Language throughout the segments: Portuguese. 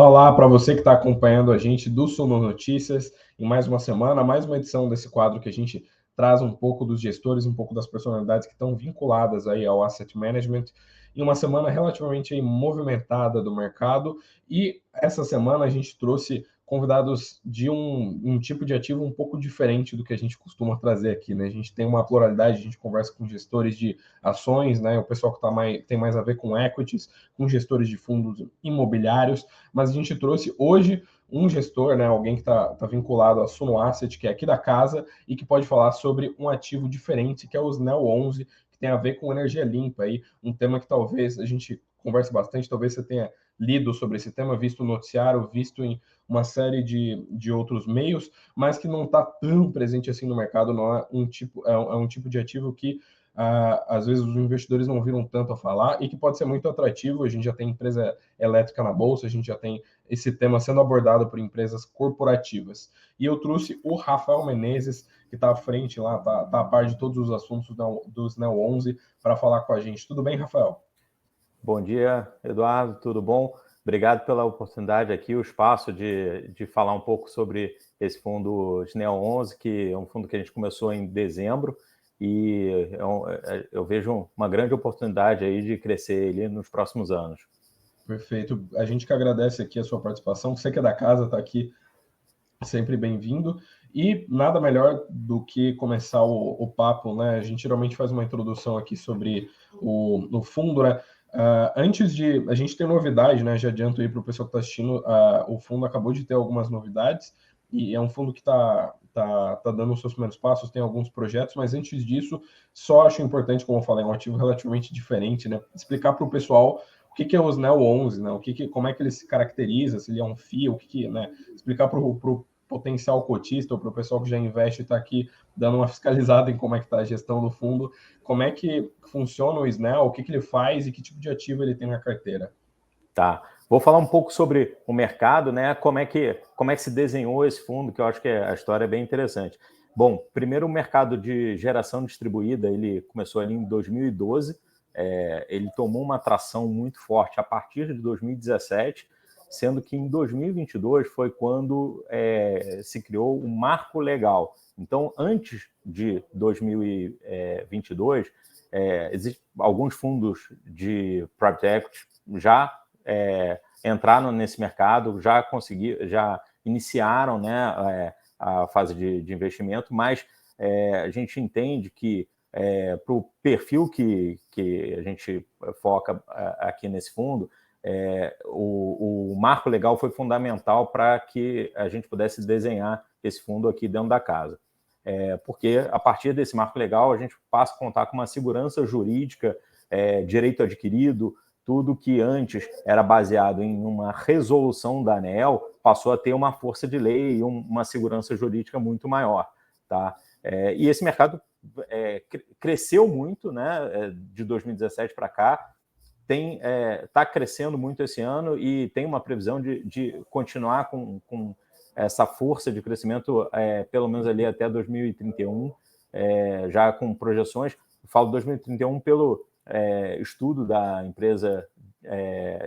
Olá para você que está acompanhando a gente do Suno Notícias em mais uma semana, mais uma edição desse quadro que a gente traz um pouco dos gestores, um pouco das personalidades que estão vinculadas aí ao asset management, em uma semana relativamente aí movimentada do mercado. E essa semana a gente trouxe convidados de um tipo de ativo um pouco diferente do que a gente costuma trazer aqui, né? A gente tem uma pluralidade, a gente conversa com gestores de ações, né? O pessoal que tem mais a ver com equities, com gestores de fundos imobiliários, mas a gente trouxe hoje um gestor, né, alguém que está vinculado à Suno Asset, que é aqui da casa, e que pode falar sobre um ativo diferente, que é o SNEL 11, que tem a ver com energia limpa, aí, um tema que talvez a gente converse bastante, talvez você tenha lido sobre esse tema, visto no noticiário, visto em uma série de outros meios, mas que não está tão presente assim no mercado, não é um tipo, é um tipo de ativo que às vezes os investidores não viram tanto a falar e que pode ser muito atrativo. A gente já tem empresa elétrica na bolsa, a gente já tem esse tema sendo abordado por empresas corporativas. E eu trouxe o Rafael Menezes, que está à frente lá, está a par de todos os assuntos do SNEL 11, para falar com a gente. Tudo bem, Rafael? Bom dia, Eduardo, tudo bom? Obrigado pela oportunidade aqui, o espaço de falar um pouco sobre esse fundo SNEL 11, que é um fundo que a gente começou em dezembro, e eu vejo uma grande oportunidade aí de crescer ele nos próximos anos. Perfeito. A gente que agradece aqui a sua participação. Você que é da casa, está aqui sempre bem-vindo. E nada melhor do que começar o papo, né? A gente geralmente faz uma introdução aqui sobre o fundo, né? Antes de... A gente tem novidade, né? Já adianto aí para o pessoal que está assistindo, o fundo acabou de ter algumas novidades e é um fundo que tá dando os seus primeiros passos, tem alguns projetos, mas antes disso, só acho importante, como eu falei, é um ativo relativamente diferente, né? Explicar para o pessoal o que é o SNEL 11, né? Como é que ele se caracteriza, se ele é um FIA, né? Explicar para o potencial cotista ou para o pessoal que já investe e está aqui dando uma fiscalizada em como é que está a gestão do fundo, como é que funciona o SNEL, o que ele faz e que tipo de ativo ele tem na carteira. Tá. Vou falar um pouco sobre o mercado, né? Como é que se desenhou esse fundo, que eu acho que a história é bem interessante. Bom, primeiro o mercado de geração distribuída, ele começou ali em 2012, ele tomou uma atração muito forte a partir de 2017, sendo que em 2022 foi quando se criou um marco legal. Então, antes de 2022, existem alguns fundos de private equity já entraram nesse mercado, já iniciaram, né, a fase de investimento, mas a gente entende que para o perfil que a gente foca aqui nesse fundo, o marco legal foi fundamental para que a gente pudesse desenhar esse fundo aqui dentro da casa. Porque a partir desse marco legal a gente passa a contar com uma segurança jurídica, direito adquirido, tudo que antes era baseado em uma resolução da ANEEL passou a ter uma força de lei e uma segurança jurídica muito maior. Tá? E esse mercado cresceu muito, né, de 2017 para cá, está crescendo muito esse ano e tem uma previsão de continuar com essa força de crescimento pelo menos ali até 2031, já com projeções. Eu falo 2031 pelo estudo da empresa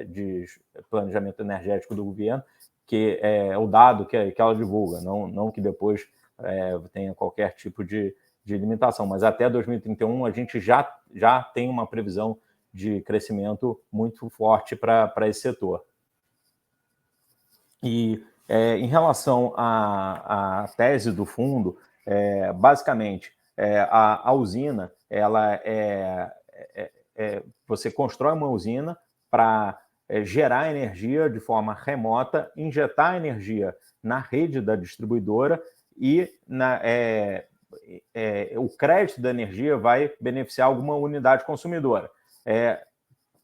de planejamento energético do governo, que é o dado que ela divulga, não que depois tenha qualquer tipo de limitação, mas até 2031 a gente já tem uma previsão de crescimento muito forte para esse setor. E em relação à tese do fundo, basicamente, a usina, ela você constrói uma usina para gerar energia de forma remota, injetar energia na rede da distribuidora e o crédito da energia vai beneficiar alguma unidade consumidora.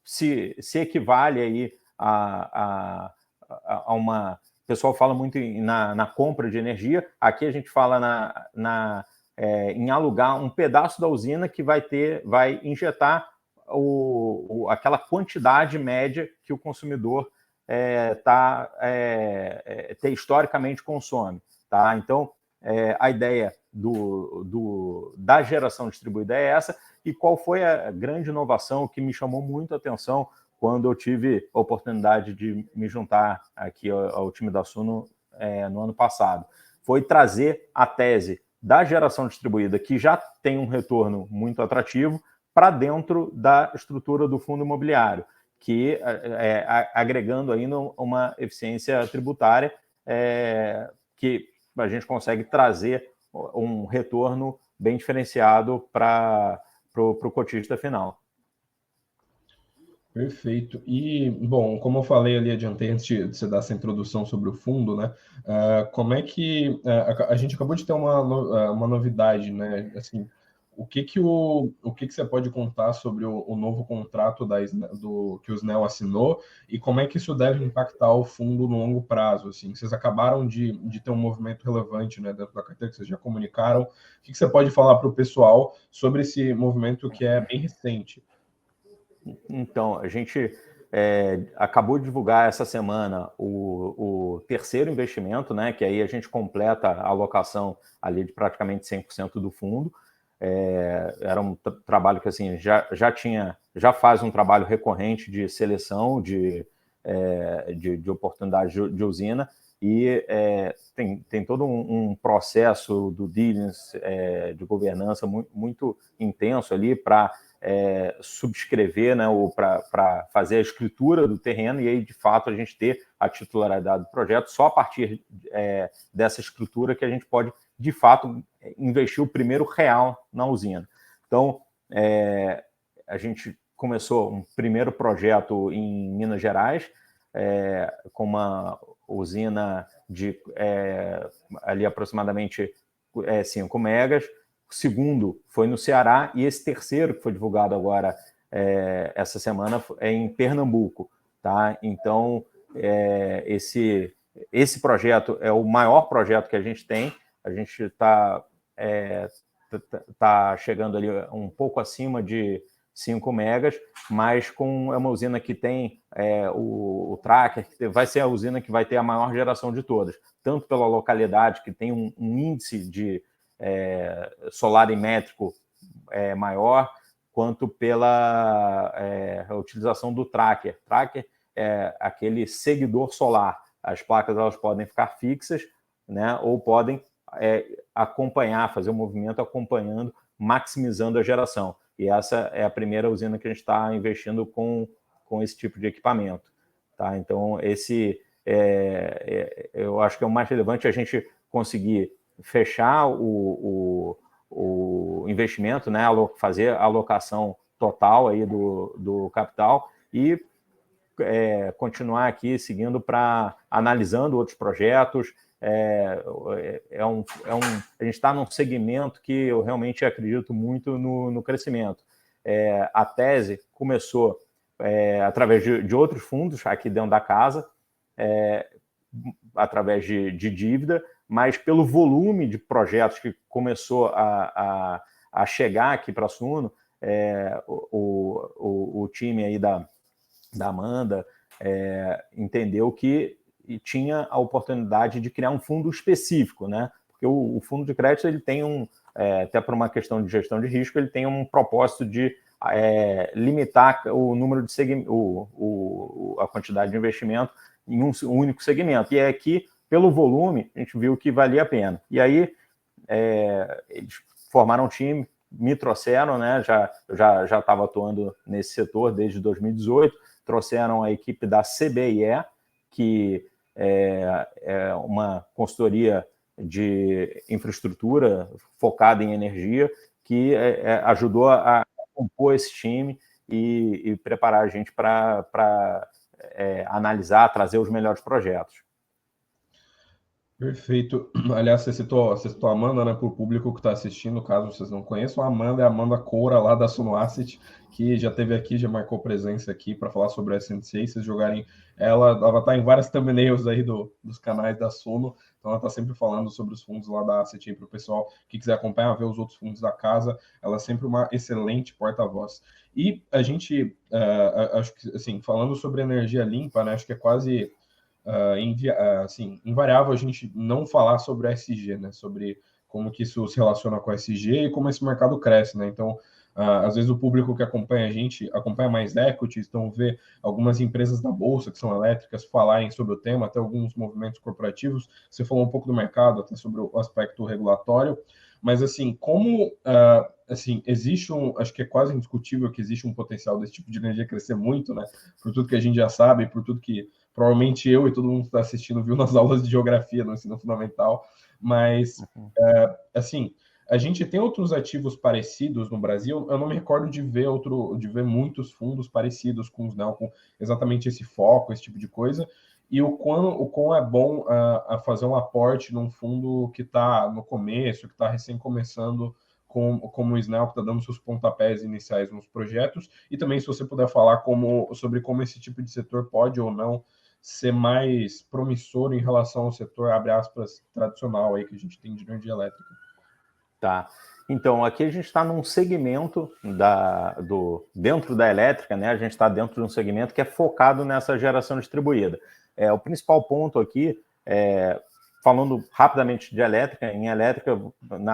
Se equivale aí a uma... O pessoal fala muito na compra de energia, aqui a gente fala em alugar um pedaço da usina que vai injetar aquela quantidade média que o consumidor historicamente consome. Tá? Então, a ideia da geração distribuída é essa. E qual foi a grande inovação que me chamou muito a atenção quando eu tive a oportunidade de me juntar aqui ao time da Suno no ano passado. Foi trazer a tese da geração distribuída, que já tem um retorno muito atrativo, para dentro da estrutura do fundo imobiliário, que agregando ainda uma eficiência tributária que a gente consegue trazer um retorno bem diferenciado para o cotista final. Perfeito. E, bom, como eu falei ali, adiantei antes de você dar essa introdução sobre o fundo, né? Como é que a gente acabou de ter uma novidade, né? Assim, o que você pode contar sobre o novo contrato que o Snell assinou e como é que isso deve impactar o fundo no longo prazo? Assim, vocês acabaram de ter um movimento relevante, né, dentro da carteira que vocês já comunicaram. O que você pode falar para o pessoal sobre esse movimento que é bem recente? Então, a gente acabou de divulgar essa semana o terceiro investimento, né, que aí a gente completa a alocação ali de praticamente 100% do fundo. Era um trabalho que assim, já faz um trabalho recorrente de seleção de oportunidade de usina e tem todo um processo do diligence de governança muito intenso ali para subscrever, né, ou para fazer a escritura do terreno, e aí, de fato, a gente ter a titularidade do projeto. Só a partir dessa escritura que a gente pode, de fato, investir o primeiro real na usina. Então, a gente começou um primeiro projeto em Minas Gerais, com uma usina de ali aproximadamente 5 megas. O segundo foi no Ceará, e esse terceiro, que foi divulgado agora essa semana, é em Pernambuco. Tá? Então, esse projeto é o maior projeto que a gente tem. A gente está chegando ali um pouco acima de 5 megas, mas com uma usina que tem o tracker, que vai ser a usina que vai ter a maior geração de todas, tanto pela localidade, que tem um índice de solarimétrico maior, quanto pela utilização do tracker. Tracker é aquele seguidor solar. As placas elas podem ficar fixas, né, ou podem acompanhar, fazer um movimento acompanhando, maximizando a geração. E essa é a primeira usina que a gente está investindo com esse tipo de equipamento. Tá? Então, eu acho que é o mais relevante, a gente conseguir fechar o investimento, né, fazer a alocação total aí do capital e continuar aqui seguindo analisando outros projetos. A gente está num segmento que eu realmente acredito muito no crescimento. A tese começou através de outros fundos aqui dentro da casa, através de dívida, mas pelo volume de projetos que começou a chegar aqui para a Suno, o time aí da Amanda entendeu que tinha a oportunidade de criar um fundo específico, né? Porque o fundo de crédito ele tem até por uma questão de gestão de risco, ele tem um propósito de limitar o número de a quantidade de investimento em um único segmento. E aqui, pelo volume, a gente viu que valia a pena. E aí, eles formaram um time, me trouxeram, né? Já estava atuando nesse setor desde 2018, trouxeram a equipe da CBIE, que é uma consultoria de infraestrutura focada em energia, que ajudou a compor esse time e preparar a gente para analisar, trazer os melhores projetos. Perfeito. Aliás, você citou a Amanda, né, para o público que está assistindo, caso vocês não conheçam, a Amanda é a Amanda Coura, lá da Suno Asset, que já esteve aqui, já marcou presença aqui para falar sobre a SNCA. Vocês jogarem ela está em várias thumbnails aí dos canais da Suno, então ela está sempre falando sobre os fundos lá da Asset para o pessoal que quiser acompanhar, ver os outros fundos da casa. Ela é sempre uma excelente porta-voz. E a gente, acho que, assim, falando sobre energia limpa, né, acho que é quase assim, invariável a gente não falar sobre a ESG, né? Sobre como que isso se relaciona com a ESG e como esse mercado cresce, né? Então, Às vezes o público que acompanha a gente acompanha mais equities, então vê algumas empresas da Bolsa que são elétricas falarem sobre o tema, até alguns movimentos corporativos. Você falou um pouco do mercado, até sobre o aspecto regulatório, mas assim, como assim, existe acho que é quase indiscutível que existe um potencial desse tipo de energia crescer muito, né? Por tudo que a gente já sabe, por tudo que provavelmente eu e todo mundo que está assistindo viu nas aulas de geografia no ensino fundamental, mas assim, a gente tem outros ativos parecidos no Brasil. Eu não me recordo de ver muitos fundos parecidos com os Neo, com exatamente esse foco, esse tipo de coisa. E o quão é bom a fazer um aporte num fundo que está no começo, que está recém começando, como o Snell, que está dando seus pontapés iniciais nos projetos, e também se você puder falar sobre como esse tipo de setor pode ou não ser mais promissor em relação ao setor, abre aspas, tradicional aí que a gente tem de energia elétrica. Tá. Então, aqui a gente está num segmento dentro da elétrica, né? A gente está dentro de um segmento que é focado nessa geração distribuída. O principal ponto aqui, falando rapidamente de elétrica, em elétrica,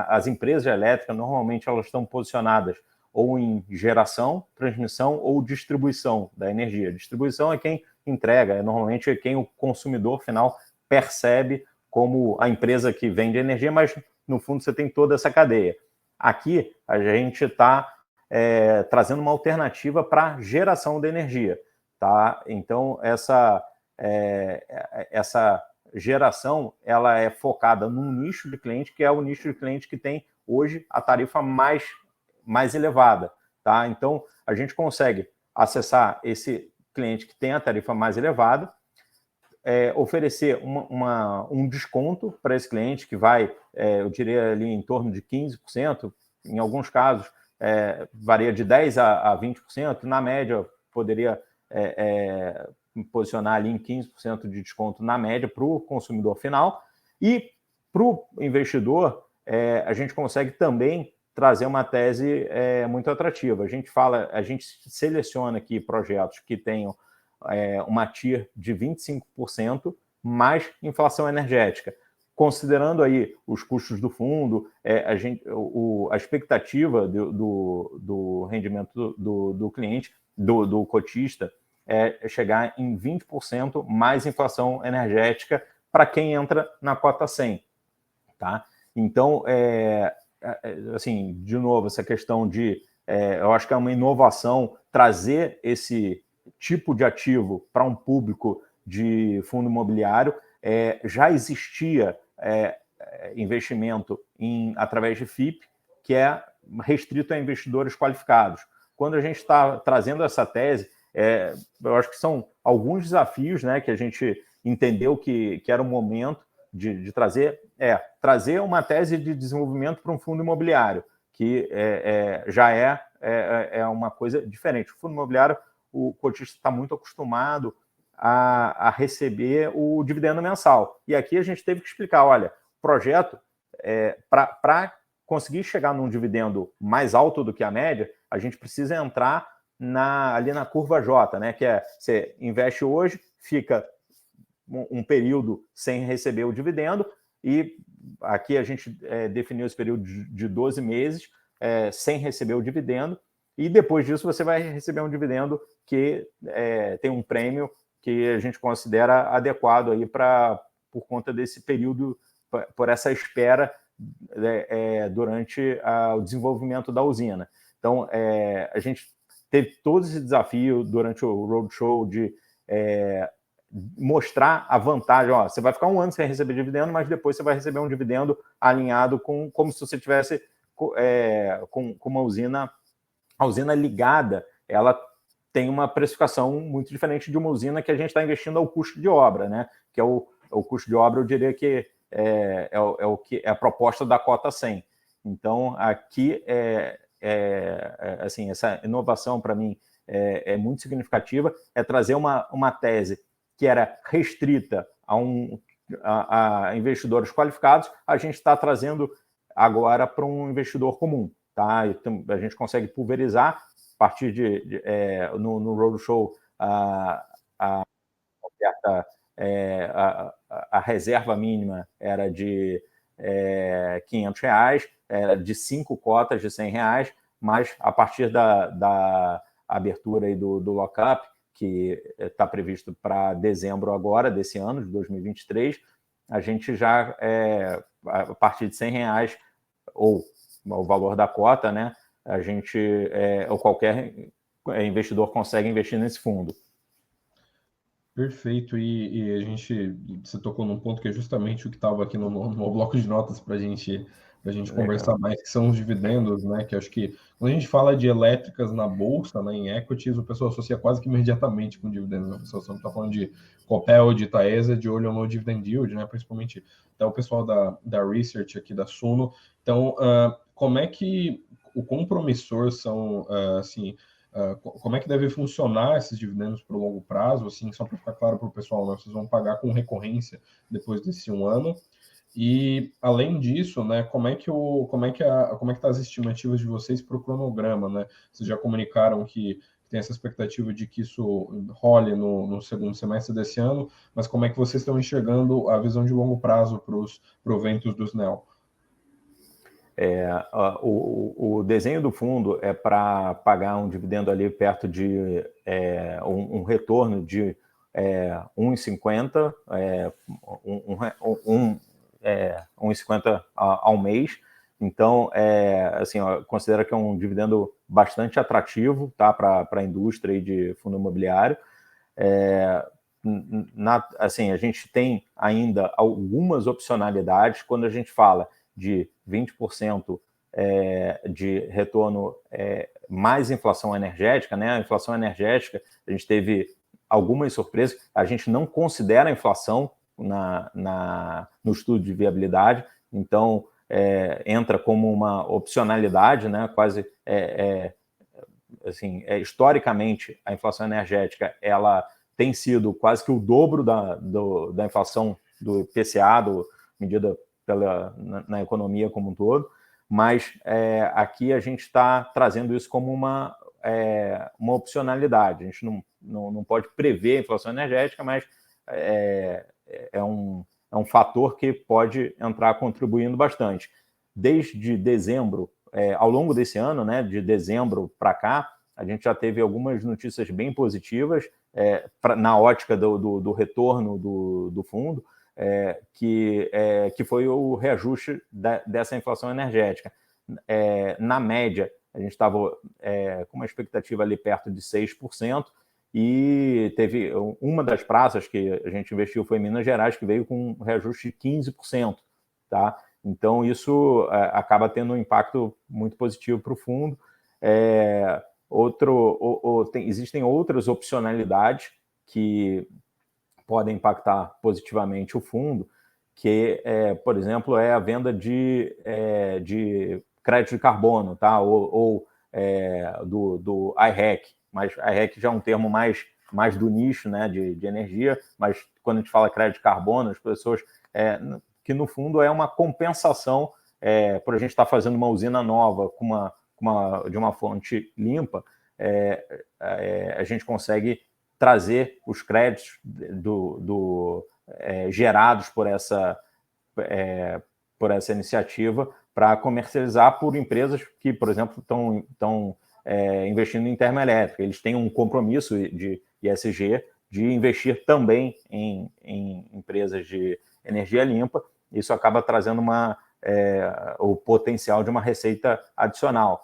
as empresas de elétrica, normalmente elas estão posicionadas ou em geração, transmissão ou distribuição da energia. Distribuição é quem entrega, normalmente é quem o consumidor final percebe como a empresa que vende energia, mas no fundo você tem toda essa cadeia. Aqui a gente está trazendo uma alternativa para geração de energia, tá? Então essa geração ela é focada num nicho de cliente que é o nicho de cliente que tem hoje a tarifa mais elevada, tá? Então a gente consegue acessar esse cliente que tem a tarifa mais elevada, oferecer um desconto para esse cliente que vai, eu diria ali em torno de 15%, em alguns casos varia de 10% a 20%, na média poderia posicionar ali em 15% de desconto na média para o consumidor final, e para o investidor a gente consegue também trazer uma tese muito atrativa. A gente seleciona aqui projetos que tenham uma TIR de 25% mais inflação energética. Considerando aí os custos do fundo, a expectativa do rendimento do cliente, do cotista, é chegar em 20% mais inflação energética para quem entra na cota 100. Tá? Então, assim, de novo, essa questão de... eu acho que é uma inovação trazer esse tipo de ativo para um público de fundo imobiliário. Já existia investimento através de FIP, que é restrito a investidores qualificados. Quando a gente está trazendo essa tese, eu acho que são alguns desafios, né, que a gente entendeu que era o momento de trazer uma tese de desenvolvimento para um fundo imobiliário, que já é uma coisa diferente. O fundo imobiliário, o cotista está muito acostumado a receber o dividendo mensal. E aqui a gente teve que explicar, olha, projeto, para conseguir chegar num dividendo mais alto do que a média, a gente precisa entrar ali na curva J, né? Que você investe hoje, fica um período sem receber o dividendo, e aqui a gente definiu esse período de 12 meses sem receber o dividendo, e depois disso você vai receber um dividendo que tem um prêmio que a gente considera adequado aí por conta desse período, por essa espera durante o desenvolvimento da usina. Então, a gente teve todo esse desafio durante o roadshow de mostrar a vantagem. Ó, você vai ficar um ano sem receber dividendo, mas depois você vai receber um dividendo alinhado como se você tivesse com uma usina. A usina ligada, ela tem uma precificação muito diferente de uma usina que a gente está investindo ao custo de obra, né? Que é o custo de obra, eu diria que o que é a proposta da cota 100. Então, aqui, assim, essa inovação, para mim, é muito significativa, é trazer uma tese que era restrita a investidores qualificados, a gente está trazendo agora para um investidor comum. Tá? Então, a gente consegue pulverizar a partir no roadshow a oferta, a reserva mínima era de R$500, era de 5 cotas de R$100, mas a partir da abertura aí do lock-up, que está previsto para dezembro agora, desse ano, de 2023, a gente já, a partir de R$100, ou o valor da cota, né, a gente, ou qualquer investidor consegue investir nesse fundo. Perfeito, e você tocou num ponto que é justamente o que estava aqui no meu bloco de notas para a gente conversar mais, que são os dividendos, né? Que acho que quando a gente fala de elétricas na bolsa, né, em equities, o pessoal associa quase que imediatamente com dividendos. Né? O pessoal sempre está falando de Copel, de Taesa, de olho no dividend yield, né? Principalmente até o pessoal da Research aqui da Suno. Então, como é que o compromissor são, assim, como é que deve funcionar esses dividendos para o longo prazo, assim, só para ficar claro para o pessoal, né? Vocês vão pagar com recorrência depois desse um ano. E além disso, né, como é que tá as estimativas de vocês para o cronograma, né? Vocês já comunicaram que tem essa expectativa de que isso role no segundo semestre desse ano, mas como é que vocês estão enxergando a visão de longo prazo para os proventos dos NEL? O desenho do fundo é para pagar um dividendo ali perto de um retorno de 1,50, 1,50 ao mês. Então, assim, considera que é um dividendo bastante atrativo, tá, para a indústria de fundo imobiliário. Assim, a gente tem ainda algumas opcionalidades quando a gente fala de 20% de retorno mais inflação energética, né? A inflação energética, a gente teve algumas surpresas, a gente não considera a inflação no estudo de viabilidade, então entra como uma opcionalidade, né? Quase, assim, historicamente, a inflação energética, ela tem sido quase que o dobro da inflação do IPCA, medida na economia como um todo, mas aqui a gente está trazendo isso como uma opcionalidade. A gente não pode prever a inflação energética, mas é um fator que pode entrar contribuindo bastante. Desde dezembro, ao longo desse ano, né, de dezembro para cá, a gente já teve algumas notícias bem positivas na ótica do retorno do fundo, que foi o reajuste dessa inflação energética. Na média, a gente estava com uma expectativa ali perto de 6%, e teve uma das praças que a gente investiu foi em Minas Gerais, que veio com um reajuste de 15%. Tá? Então, isso acaba tendo um impacto muito positivo para o fundo. Existem outras opcionalidades que podem impactar positivamente o fundo, que, por exemplo, é a venda de crédito de carbono, tá? ou do I-REC, mas I-REC já é um termo mais do nicho, né, de energia, mas quando a gente fala crédito de carbono, as pessoas, que no fundo é uma compensação, por a gente estar fazendo uma usina nova de uma fonte limpa, a gente consegue trazer os créditos gerados por essa iniciativa para comercializar por empresas que, por exemplo, estão investindo em termoelétrica. Eles têm um compromisso de ESG de investir também em empresas de energia limpa. Isso acaba trazendo o potencial de uma receita adicional.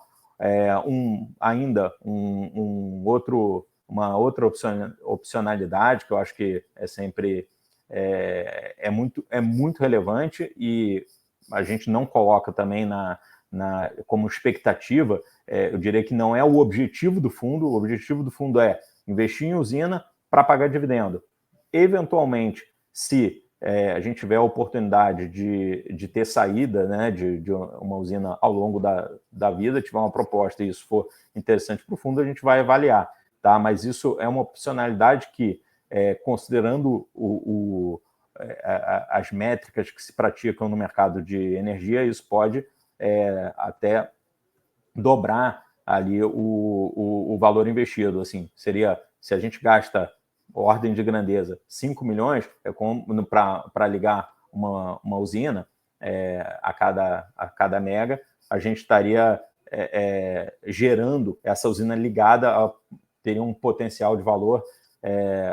Uma outra opcionalidade que eu acho que sempre é muito relevante, e a gente não coloca também como expectativa, eu diria que não é o objetivo do fundo. O objetivo do fundo é investir em usina para pagar dividendo. Eventualmente, se a gente tiver a oportunidade de ter saída, né, de uma usina ao longo da vida, tiver uma proposta e isso for interessante para o fundo, a gente vai avaliar. Tá? Mas isso é uma opcionalidade que, considerando as métricas que se praticam no mercado de energia, isso pode até dobrar ali o valor investido. Assim, seria, se a gente gasta ordem de grandeza 5 milhões para ligar uma usina a cada mega, a gente estaria gerando essa usina ligada, teria um potencial de valor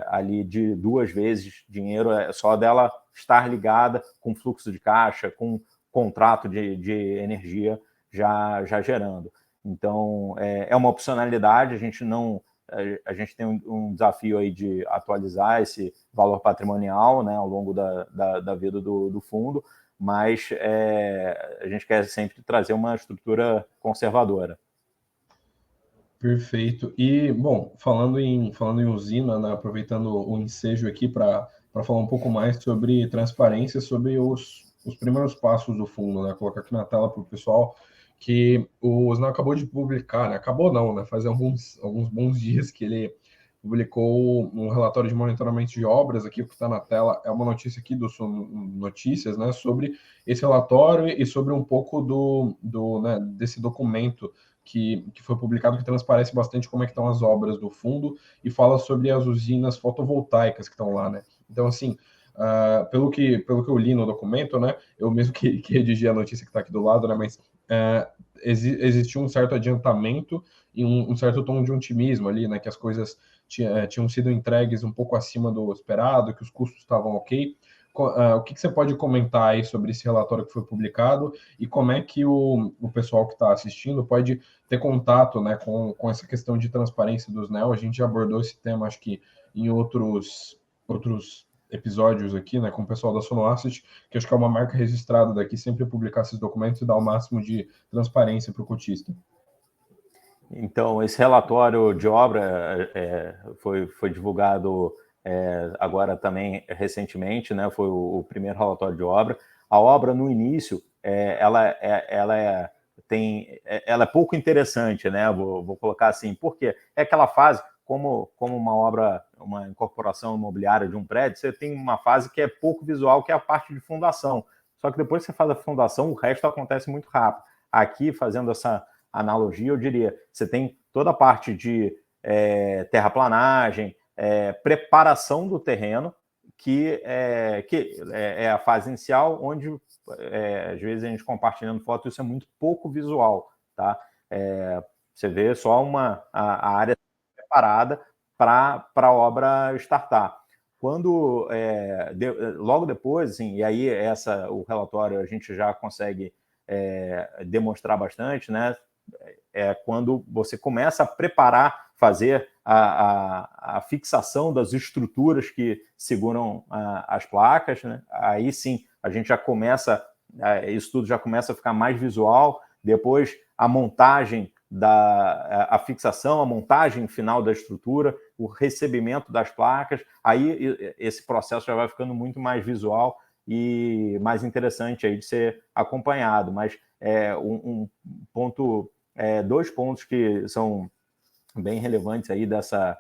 ali de 2 vezes dinheiro, só dela estar ligada com fluxo de caixa, com contrato de energia já gerando. Então, é uma opcionalidade, a gente tem um desafio aí de atualizar esse valor patrimonial, né, ao longo da vida do fundo, mas a gente quer sempre trazer uma estrutura conservadora. Perfeito. E, bom, falando em usina, né, aproveitando o ensejo aqui para falar um pouco mais sobre transparência, sobre os primeiros passos do fundo, né? Colocar aqui na tela para o pessoal que o Osnal acabou de publicar, né? Acabou não, né? Faz alguns bons dias que ele publicou um relatório de monitoramento de obras. Aqui, o que está na tela é uma notícia aqui do Notícias, né? Sobre esse relatório e sobre um pouco né, desse documento que foi publicado, que transparece bastante como é que estão as obras do fundo e fala sobre as usinas fotovoltaicas que estão lá, né? Então, assim, pelo que eu li no documento, né? Eu mesmo que redigi a notícia que está aqui do lado, né? Mas existia um certo adiantamento e um certo tom de otimismo ali, né? Que as coisas tinham sido entregues um pouco acima do esperado, que os custos estavam ok. O que você pode comentar aí sobre esse relatório que foi publicado e como é que o pessoal que está assistindo pode ter contato, né, com essa questão de transparência dos NEO? A gente já abordou esse tema, acho que em outros episódios aqui, né, com o pessoal da Sonoasset, que acho que é uma marca registrada daqui, sempre publicar esses documentos e dar o máximo de transparência para o cotista. Então, esse relatório de obra foi divulgado agora também recentemente, né? Foi o primeiro relatório de obra. A obra, no início, ela é pouco interessante, né? Vou colocar assim, porque é aquela fase, como uma obra, uma incorporação imobiliária de um prédio, você tem uma fase que é pouco visual, que é a parte de fundação. Só que depois que você faz a fundação, o resto acontece muito rápido. Aqui, fazendo essa analogia, eu diria, você tem toda a parte de terraplanagem, preparação do terreno, que é a fase inicial, onde às vezes a gente compartilhando foto, isso é muito pouco visual, tá? Você vê só a área preparada para a obra startar. Quando logo depois, assim, e aí o relatório a gente já consegue demonstrar bastante, né? Quando você começa a preparar, fazer a fixação das estruturas que seguram as placas, né? Aí sim, a gente já começa, isso tudo já começa a ficar mais visual. Depois, a montagem a fixação, a montagem final da estrutura, o recebimento das placas, aí esse processo já vai ficando muito mais visual e mais interessante aí de ser acompanhado. Mas dois pontos que são bem relevantes aí dessa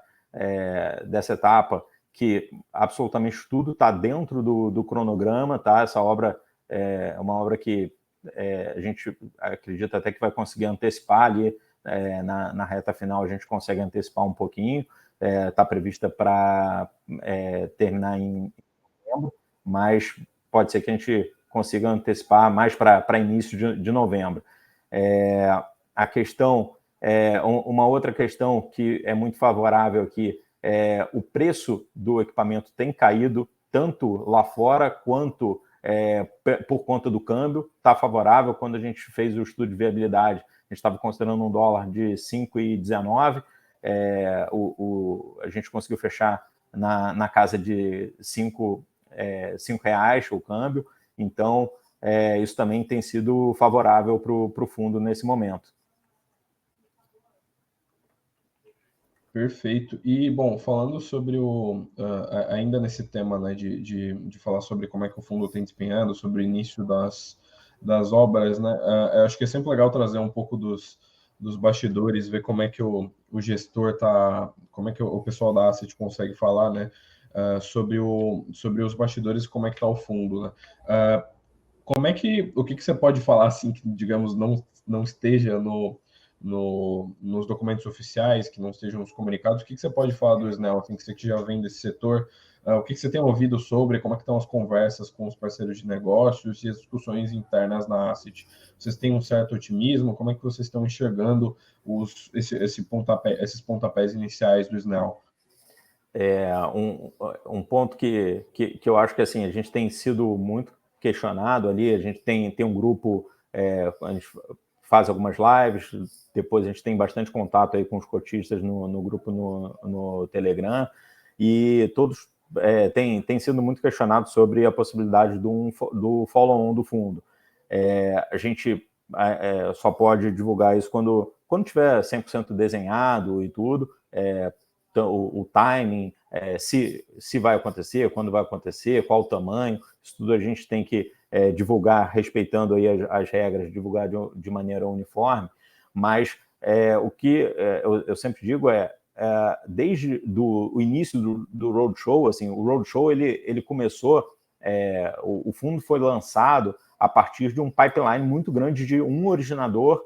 etapa, que absolutamente tudo está dentro do cronograma, tá? Essa obra é uma obra que a gente acredita até que vai conseguir antecipar ali na reta final, a gente consegue antecipar um pouquinho, está prevista para terminar em novembro, mas pode ser que a gente consiga antecipar mais para início de novembro. A questão, uma outra questão que é muito favorável aqui, o preço do equipamento tem caído tanto lá fora quanto por conta do câmbio, está favorável. Quando a gente fez o estudo de viabilidade, a gente estava considerando um dólar de 5,19, a gente conseguiu fechar na casa de 5 reais o câmbio, então isso também tem sido favorável para o fundo nesse momento. Perfeito. E, bom, falando sobre ainda nesse tema, né, de falar sobre como é que o fundo tem desempenhado, sobre o início das obras, né, eu acho que é sempre legal trazer um pouco dos bastidores, ver como é que o gestor tá, como é que o pessoal da Asset consegue falar, né, sobre os bastidores, como é que tá o fundo, né. O que você pode falar, assim, que, digamos, não esteja nos documentos oficiais, que não estejam nos comunicados? O que você pode falar do SNEL, assim, que você que já vem desse setor, O que você tem ouvido sobre, como é que estão as conversas com os parceiros de negócios e as discussões internas na Asset? Vocês têm um certo otimismo? Como é que vocês estão enxergando esses pontapés iniciais do Snell? Um ponto que eu acho que assim, a gente tem sido muito questionado ali, a gente tem um grupo, a gente faz algumas lives, depois a gente tem bastante contato aí com os cotistas no grupo no Telegram, e todos têm sido muito questionados sobre a possibilidade do follow-on do fundo. A gente só pode divulgar isso quando tiver 100% desenhado e tudo, o timing, se vai acontecer, quando vai acontecer, qual o tamanho, isso tudo a gente tem que divulgar, respeitando aí as regras, divulgar de maneira uniforme, mas o que eu sempre digo desde o início do Roadshow, assim, o Roadshow ele começou, o fundo foi lançado a partir de um pipeline muito grande de um originador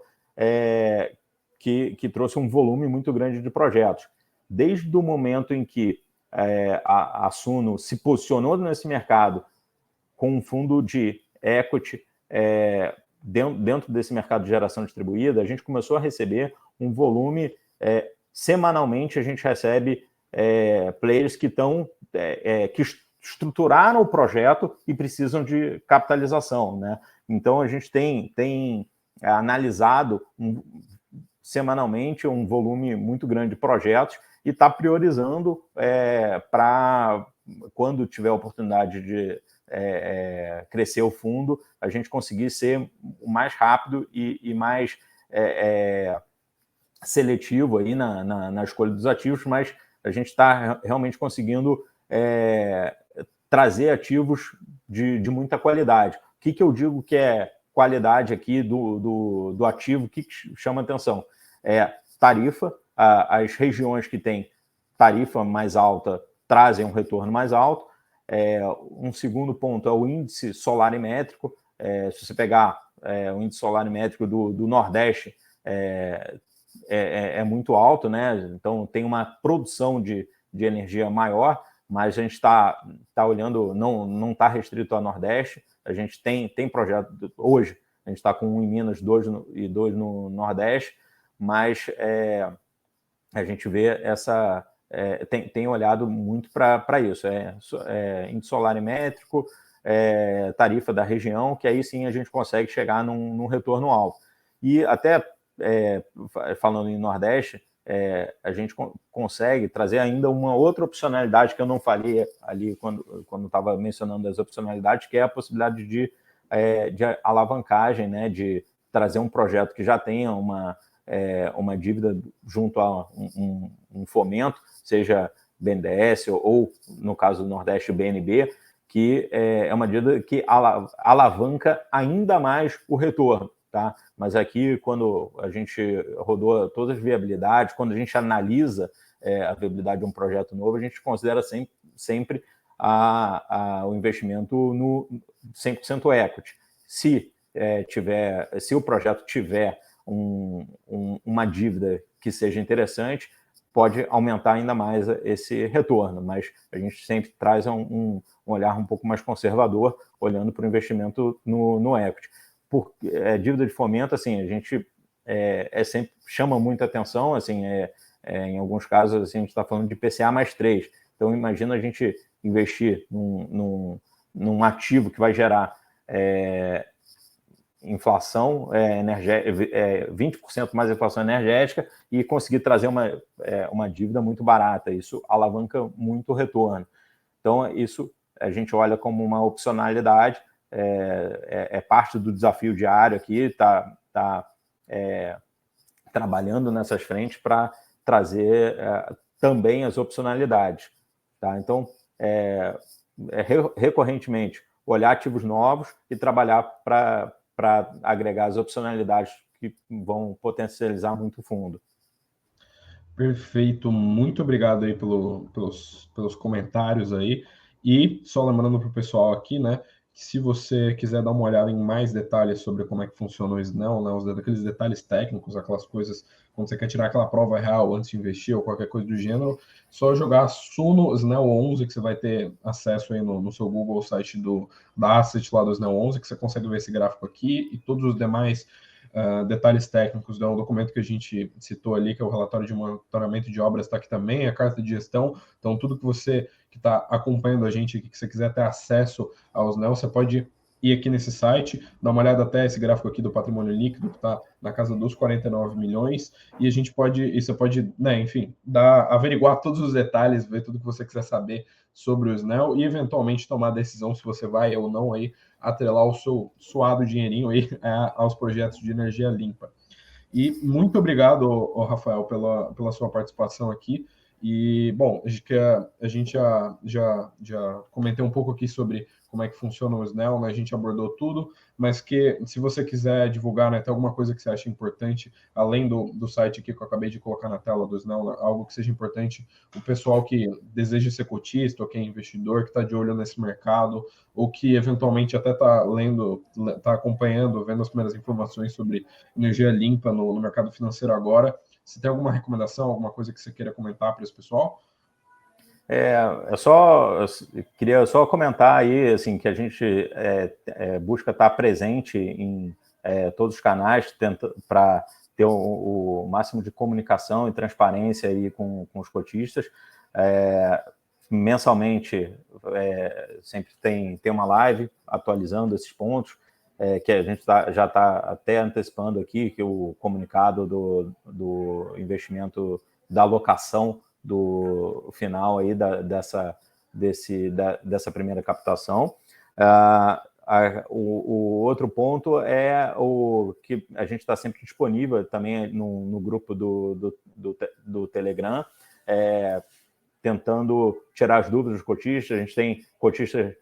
que trouxe um volume muito grande de projetos. Desde o momento em que a Suno se posicionou nesse mercado com um fundo de equity dentro desse mercado de geração distribuída, a gente começou a receber um volume, semanalmente a gente recebe players que que estruturaram o projeto e precisam de capitalização, né? Então a gente tem analisado semanalmente um volume muito grande de projetos e está priorizando para quando tiver a oportunidade de crescer o fundo, a gente conseguir ser o mais rápido e mais seletivo aí na escolha dos ativos, mas a gente está realmente conseguindo trazer ativos de muita qualidade. O que eu digo que é qualidade aqui do ativo, o que chama atenção? Tarifa, as regiões que têm tarifa mais alta trazem um retorno mais alto. Um segundo ponto é o índice solarimétrico. Se você pegar o índice solarimétrico do Nordeste, é muito alto, né? Então tem uma produção de energia maior, mas a gente está olhando, não está restrito ao Nordeste. A gente tem projeto hoje, a gente está com um em Minas, dois no Nordeste, mas a gente vê tem olhado muito para isso, índice solarimétrico, tarifa da região, que aí sim a gente consegue chegar num retorno alto. E até falando em Nordeste, a gente consegue trazer ainda uma outra opcionalidade que eu não falei ali quando estava mencionando as opcionalidades, que é a possibilidade de alavancagem, né, de trazer um projeto que já tenha uma dívida junto a um fomento, seja BNDES ou, no caso do Nordeste, BNB, que é uma dívida que alavanca ainda mais o retorno. Tá? Mas aqui, quando a gente rodou todas as viabilidades, quando a gente analisa a viabilidade de um projeto novo, a gente considera sempre o investimento no 100% equity. Se o projeto tiver uma dívida que seja interessante, pode aumentar ainda mais esse retorno, mas a gente sempre traz um olhar um pouco mais conservador, olhando para o investimento no equity. Porque dívida de fomento, assim, a gente sempre chama muita atenção, assim, em alguns casos, assim, a gente está falando de PCA mais 3. Então, imagina a gente investir num ativo que vai gerar inflação 20% mais inflação energética e conseguir trazer uma dívida muito barata. Isso alavanca muito o retorno. Então, isso a gente olha como uma opcionalidade, parte do desafio diário aqui, tá trabalhando nessas frentes para trazer também as opcionalidades. Tá? Então, recorrentemente, olhar ativos novos e trabalhar para agregar as opcionalidades que vão potencializar muito o fundo. Perfeito, muito obrigado aí pelos comentários aí. E só lembrando para o pessoal aqui, né, Se você quiser dar uma olhada em mais detalhes sobre como é que funciona o SNEL, né, aqueles detalhes técnicos, aquelas coisas, quando você quer tirar aquela prova real antes de investir ou qualquer coisa do gênero, só jogar Suno SNEL 11, que você vai ter acesso aí no seu Google, site da Asset lá do SNEL 11, que você consegue ver esse gráfico aqui e todos os demais detalhes técnicos do documento que a gente citou ali, que é o relatório de monitoramento de obras, está aqui também, a carta de gestão. Então, tudo que você que está acompanhando a gente, que você quiser ter acesso aos NEL, você pode ir aqui nesse site, dar uma olhada até esse gráfico aqui do patrimônio líquido, que está na casa dos 49 milhões, e você pode, né, enfim, averiguar todos os detalhes, ver tudo que você quiser saber sobre o SNEL e eventualmente tomar a decisão se você vai ou não aí atrelar o seu suado dinheirinho aí aos projetos de energia limpa. E muito obrigado, Rafael, pela sua participação aqui. E, bom, a gente já comentei um pouco aqui sobre como é que funciona o SNEL, né? A gente abordou tudo, mas que se você quiser divulgar, né, tem alguma coisa que você acha importante, além do site aqui que eu acabei de colocar na tela do SNEL, algo que seja importante, o pessoal que deseja ser cotista, ou que é investidor, que está de olho nesse mercado, ou que eventualmente até está lendo, está acompanhando, vendo as primeiras informações sobre energia limpa no mercado financeiro agora. Você tem alguma recomendação, alguma coisa que você queira comentar para esse pessoal? Eu queria só comentar aí, assim, que a gente busca estar presente em todos os canais para ter o máximo de comunicação e transparência aí com os cotistas. Mensalmente, sempre tem uma live atualizando esses pontos, que a gente já está até antecipando aqui, que o comunicado do investimento da alocação do final aí dessa primeira captação. O outro ponto é o que a gente está sempre disponível também no grupo do Telegram, tentando tirar as dúvidas dos cotistas. A gente tem cotistas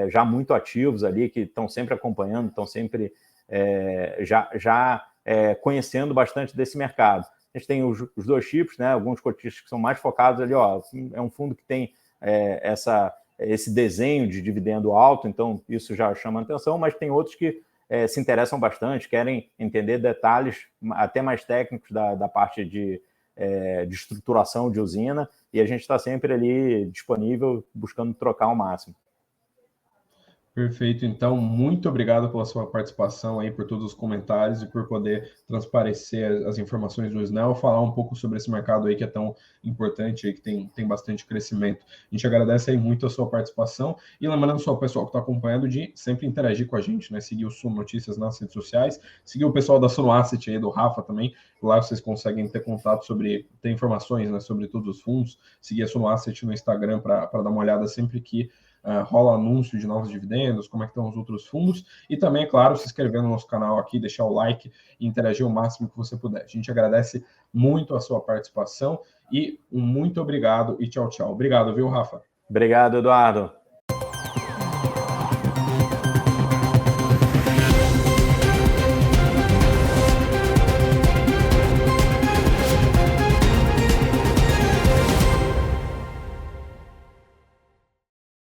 já muito ativos ali, que estão sempre acompanhando, estão sempre conhecendo bastante desse mercado. A gente tem os dois tipos, né? Alguns cotistas que são mais focados ali, é um fundo que tem esse desenho de dividendo alto, então isso já chama atenção, mas tem outros que se interessam bastante, querem entender detalhes até mais técnicos da parte de estruturação de usina, e a gente está sempre ali disponível, buscando trocar ao máximo. Perfeito, então, muito obrigado pela sua participação aí, por todos os comentários e por poder transparecer as informações do SNEL, falar um pouco sobre esse mercado aí que é tão importante, aí, que tem bastante crescimento. A gente agradece aí muito a sua participação e lembrando só o pessoal que está acompanhando de sempre interagir com a gente, né? Seguir o Suno Notícias nas redes sociais, seguir o pessoal da Suno Asset aí, do Rafa também, lá vocês conseguem ter contato ter informações, né, sobre todos os fundos, seguir a Suno Asset no Instagram para dar uma olhada sempre que rola anúncio de novos dividendos, como é que estão os outros fundos, e também, é claro, se inscrever no nosso canal aqui, deixar o like e interagir o máximo que você puder. A gente agradece muito a sua participação e um muito obrigado e tchau, tchau. Obrigado, viu, Rafa? Obrigado, Eduardo.